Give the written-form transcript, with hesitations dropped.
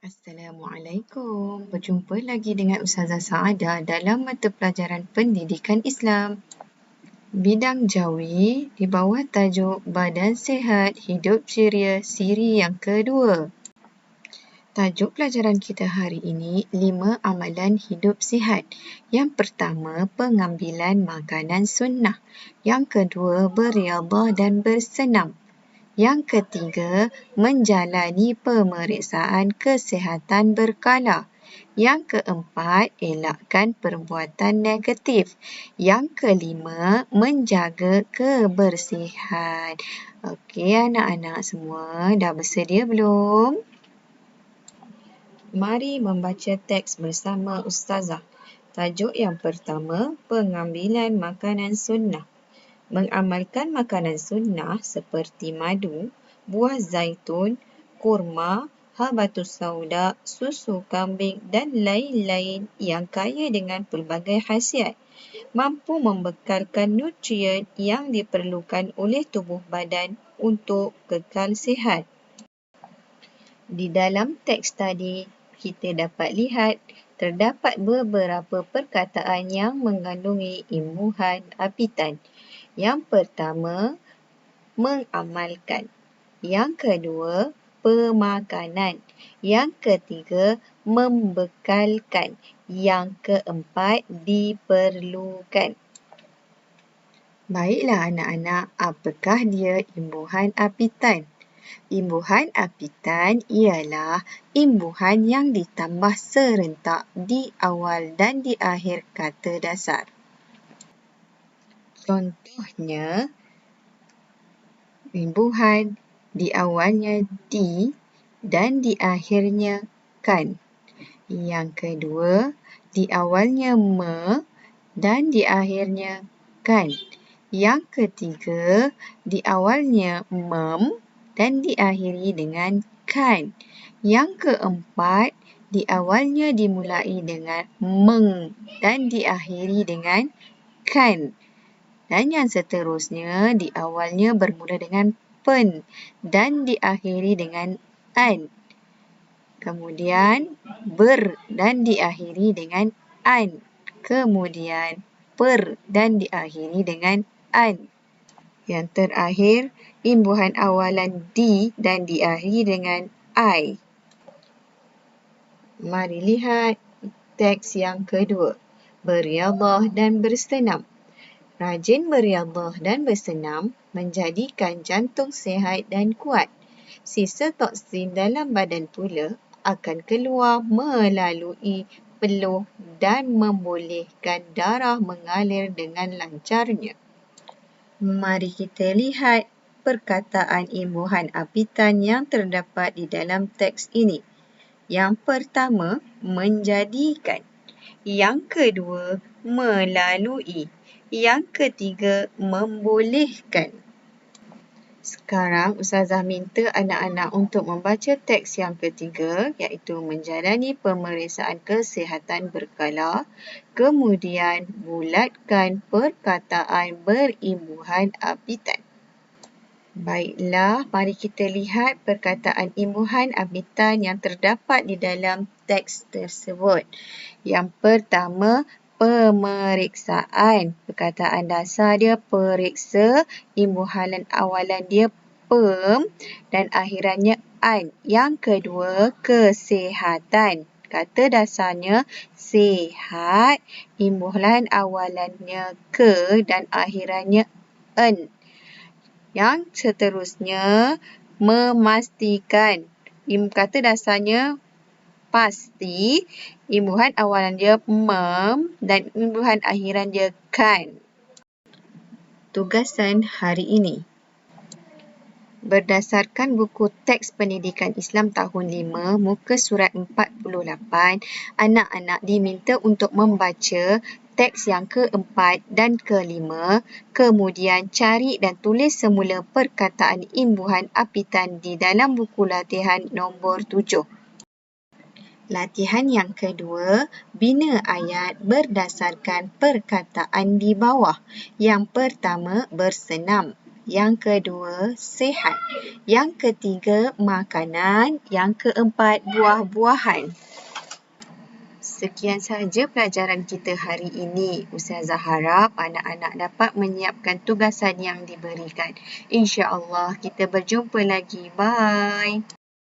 Assalamualaikum. Berjumpa lagi dengan Ustazah Saadah dalam mata pelajaran Pendidikan Islam. Bidang Jawi di bawah tajuk Badan Sihat Hidup Ceria siri yang kedua. Tajuk pelajaran kita hari ini 5 amalan hidup sihat. Yang pertama, pengambilan makanan sunnah. Yang kedua, beriadah dan bersenam. Yang ketiga, menjalani pemeriksaan kesihatan berkala. Yang keempat, elakkan perbuatan negatif. Yang kelima, menjaga kebersihan. Okey, anak-anak semua dah bersedia belum? Mari membaca teks bersama Ustazah. Tajuk yang pertama, pengambilan makanan sunnah. Mengamalkan makanan sunnah seperti madu, buah zaitun, kurma, habatus sauda, susu kambing dan lain-lain yang kaya dengan pelbagai khasiat, mampu membekalkan nutrien yang diperlukan oleh tubuh badan untuk kekal sihat. Di dalam teks tadi, kita dapat lihat terdapat beberapa perkataan yang mengandungi imbuhan apitan. Yang pertama, mengamalkan. Yang kedua, pemakanan. Yang ketiga, membekalkan. Yang keempat, diperlukan. Baiklah anak-anak, apakah dia imbuhan apitan? Imbuhan apitan ialah imbuhan yang ditambah serentak di awal dan di akhir kata dasar. Contohnya, imbuhan di awalnya di dan di akhirnya kan. Yang kedua, di awalnya me dan di akhirnya kan. Yang ketiga, di awalnya mem dan diakhiri dengan kan. Yang keempat, di awalnya dimulai dengan meng dan diakhiri dengan kan. Dan yang seterusnya, di awalnya bermula dengan pen dan diakhiri dengan an. Kemudian, ber dan diakhiri dengan an. Kemudian, per dan diakhiri dengan an. Yang terakhir, imbuhan awalan di dan diakhiri dengan I. Mari lihat teks yang kedua. Beriadah dan bersenam. Rajin beriadah dan bersenam menjadikan jantung sihat dan kuat. Sisa toksin dalam badan pula akan keluar melalui peluh dan membolehkan darah mengalir dengan lancarnya. Mari kita lihat perkataan imbuhan apitan yang terdapat di dalam teks ini. Yang pertama, menjadikan. Yang kedua, melalui. Yang ketiga, membolehkan. Sekarang, Ustazah minta anak-anak untuk membaca teks yang ketiga, iaitu menjalani pemeriksaan kesihatan berkala, kemudian bulatkan perkataan berimbuhan apitan. Baiklah, mari kita lihat perkataan imbuhan apitan yang terdapat di dalam teks tersebut. Yang pertama, pemeriksaan. Perkataan dasar dia periksa, imbuhan awalan dia pem dan akhirannya an. Yang kedua, kesihatan. Kata dasarnya sihat, imbuhan awalannya ke dan akhirannya en. Yang seterusnya, memastikan. Kata dasarnya pasti, imbuhan awalan dia mem dan imbuhan akhiran dia kan. Tugasan hari ini. Berdasarkan buku teks Pendidikan Islam tahun 5, muka surat 48, anak-anak diminta untuk membaca teks yang keempat dan kelima, kemudian cari dan tulis semula perkataan imbuhan apitan di dalam buku latihan nombor 7. Latihan yang kedua, bina ayat berdasarkan perkataan di bawah. Yang pertama, bersenam. Yang kedua, sihat. Yang ketiga, makanan. Yang keempat, buah-buahan. Sekian sahaja pelajaran kita hari ini. Ustazah harap anak-anak dapat menyiapkan tugasan yang diberikan. InsyaAllah kita berjumpa lagi. Bye.